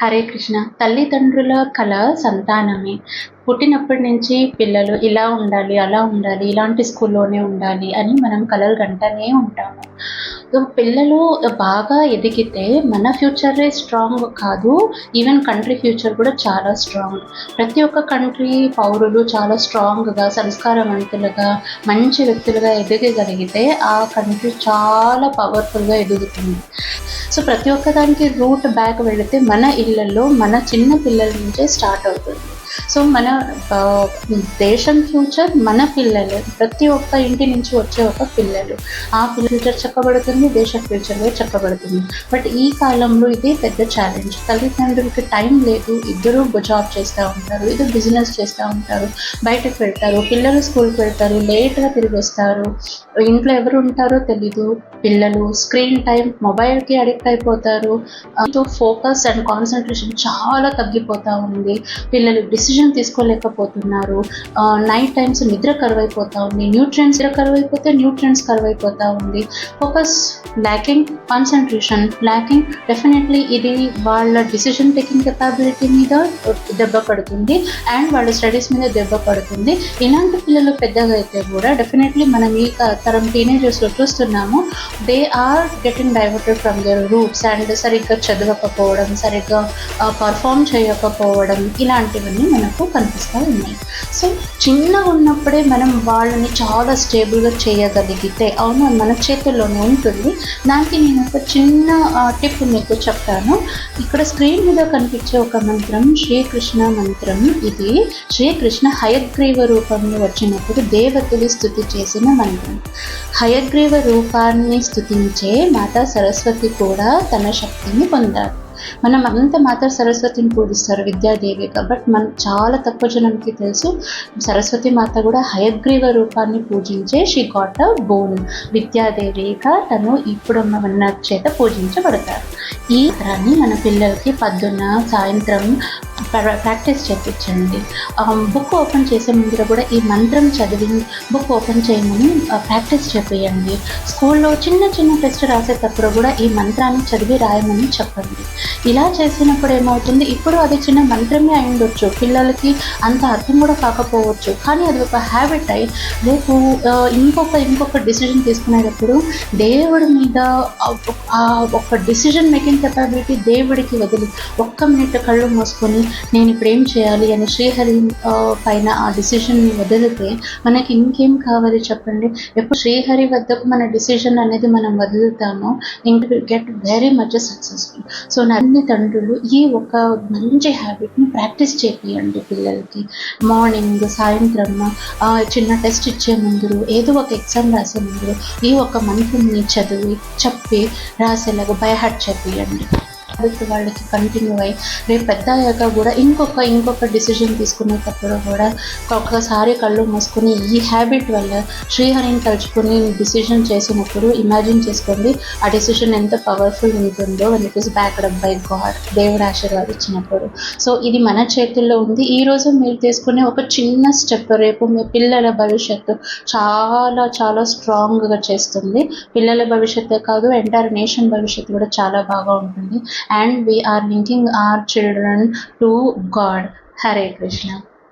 హరే కృష్ణ. తల్లిదండ్రుల కల సంతానమే. పుట్టినప్పటి నుంచి పిల్లలు ఇలా ఉండాలి, అలా ఉండాలి, ఇలాంటి స్కూల్లోనే ఉండాలి అని మనం కలలు కంటూనే ఉంటాము. సో పిల్లలు బాగా ఎదిగితే మన ఫ్యూచరే స్ట్రాంగ్ కాదు, ఈవెన్ కంట్రీ ఫ్యూచర్ కూడా చాలా స్ట్రాంగ్. ప్రతి ఒక్క కంట్రీ పౌరులు చాలా స్ట్రాంగ్గా, సంస్కారవంతులుగా, మంచి వ్యక్తులుగా ఎదగగలిగితే ఆ కంట్రీ చాలా పవర్ఫుల్గా ఎదుగుతుంది. సో ప్రతి ఒక్కదానికి రూట్ బ్యాక్ వెళితే మన ఇళ్ళల్లో మన చిన్న పిల్లల నుంచే స్టార్ట్ అవుతుంది. సో మన దేశం ఫ్యూచర్ మన పిల్లలు, ప్రతి ఒక్క ఇంటి నుంచి వచ్చే ఒక పిల్లలు, ఆ ఫ్యూచర్ చక్కబడుతుంది, దేశ ఫ్యూచర్ చక్కబడుతుంది. బట్ ఈ కాలంలో ఇది పెద్ద ఛాలెంజ్. తల్లిదండ్రులకి టైం లేదు, ఇద్దరు జాబ్ చేస్తూ ఉంటారు, ఇద్దరు బిజినెస్ చేస్తూ ఉంటారు, బయటకు వెళ్తారు, పిల్లలు స్కూల్కి వెళ్తారు, లేట్గా తిరిగి వస్తారు, ఇంట్లో ఎవరు ఉంటారో తెలీదు, పిల్లలు స్క్రీన్ టైం, మొబైల్కి అడిక్ట్ అయిపోతారు. ఫోకస్ అండ్ కాన్సన్ట్రేషన్ చాలా తగ్గిపోతూ ఉంది. పిల్లలు డిసిజన్ తీసుకోలేకపోతున్నారు. నైట్ టైమ్స్ నిద్ర కరువైపోతూ ఉంది, న్యూట్రియంట్స్ కరువైపోతే న్యూట్రియంట్స్ కరువైపోతూ ఉంది. Focus lacking, concentration lacking. Definitely ఇది వాళ్ళ డిసిజన్ టేకింగ్ కెపాబిలిటీ మీద దెబ్బ పడుతుంది అండ్ వాళ్ళ స్టడీస్ మీద దెబ్బ పడుతుంది. ఇలాంటి పిల్లలు పెద్దగా అయితే కూడా డెఫినెట్లీ మనం ఈ తరం టీనేజర్స్లో చూస్తున్నాము, they are getting diverted from their roots and సరిగ్గా చదవకపోవడం, సరిగ్గా పర్ఫామ్ చేయకపోవడం, ఇలాంటివన్నీ మనకు కనిపిస్తూ ఉన్నాయి. సో చిన్నగా ఉన్నప్పుడే మనం వాళ్ళని చాలా స్టేబుల్గా చేయగలిగితే, అవును మన చేతుల్లోనే ఉంటుంది. దానికి నేను ఒక చిన్న టిప్ మీకు చెప్తాను. ఇక్కడ స్క్రీన్ మీద కనిపించే ఒక మంత్రం శ్రీకృష్ణ మంత్రం. ఇది శ్రీకృష్ణ హయగ్రీవ రూపంలో వచ్చినప్పుడు దేవతలు స్తుతి చేసిన మంత్రం. హయగ్రీవ రూపాన్ని స్తుతించే మాతా సరస్వతి కూడా తన శక్తిని పొందారు. మనం అంత మాతా సరస్వతిని పూజిస్తారు విద్యాదేవిగా, బట్ మనం చాలా తక్కువ జనానికి తెలుసు సరస్వతి మాత కూడా హయగ్రీవ రూపాన్ని పూజించే షీ గాట్ అ బోన్. విద్యాదేవిగా తను ఇప్పుడున్న చేత పూజించబడతారు. ఈ మంత్రాన్ని మన పిల్లలకి పొద్దున్న సాయంత్రం ప్రాక్టీస్ చేయించండి. బుక్ ఓపెన్ చేసే ముందర కూడా ఈ మంత్రం చదివి బుక్ ఓపెన్ చేయమని ప్రాక్టీస్ చేయండి. స్కూల్లో చిన్న చిన్న టెస్ట్ రాసేటప్పుడు కూడా ఈ మంత్రాన్ని చదివి రాయమని చెప్పండి. ఇలా చేసినప్పుడు ఏమవుతుంది, ఇప్పుడు అది చిన్న మంత్రమే అయి ఉండొచ్చు, పిల్లలకి అంత అర్థం కూడా కాకపోవచ్చు, కానీ అది ఒక హ్యాబిట్ అయి రేపు ఇంకొక డిసిజన్ తీసుకునేటప్పుడు దేవుడి మీద ఒక డిసిజన్ మేకింగ్ కెపాబిలిటీ దేవుడికి వదిలి ఒక్క మినిట్ కళ్ళు మూసుకొని నేను ఇప్పుడు ఏం చేయాలి అని శ్రీహరి పైన ఆ డిసిషన్ని వదిలితే మనకి ఇంకేం కావాలి చెప్పండి. ఎప్పుడు శ్రీహరి వద్దకు మన డిసిషన్ అనేది మనం వదులుతామో ఇంక will get very much successful. So అన్ని తండ్రులు ఈ ఒక మంచి హ్యాబిట్ని ప్రాక్టీస్ చేయండి పిల్లలకి. మార్నింగ్, సాయంత్రం, చిన్న టెస్ట్ ఇచ్చే ముందు, ఏదో ఒక ఎగ్జామ్ రాసే ముందు ఈ ఒక మంత్రాన్ని చదివి చెప్పి రాసేలాగా బై హార్ట్ చేయండి. వాళ్ళకి కంటిన్యూ అయ్యి రేపు పెద్ద అయ్యాక కూడా ఇంకొక డిసిజన్ తీసుకునేటప్పుడు కూడా ఒక్కసారి కళ్ళు మూసుకొని ఈ హ్యాబిట్ వల్ల శ్రీహరిని తలుచుకొని డిసిజన్ చేసినప్పుడు ఇమాజిన్ చేసుకోండి ఆ డిసిజన్ ఎంత పవర్ఫుల్ ఉంటుందో when it is backed up by God, దేవుడు ఆశీర్వాదించినప్పుడు. సో ఇది మన చేతుల్లో ఉంది. ఈరోజు మీరు తీసుకునే ఒక చిన్న స్టెప్ రేపు మీ పిల్లల భవిష్యత్తు చాలా చాలా స్ట్రాంగ్గా చేస్తుంది. పిల్లల భవిష్యత్తే కాదు, ఎంటైర్ నేషన్ భవిష్యత్తు కూడా చాలా బాగా ఉంటుంది. And we are linking our children to God. Hare Krishna.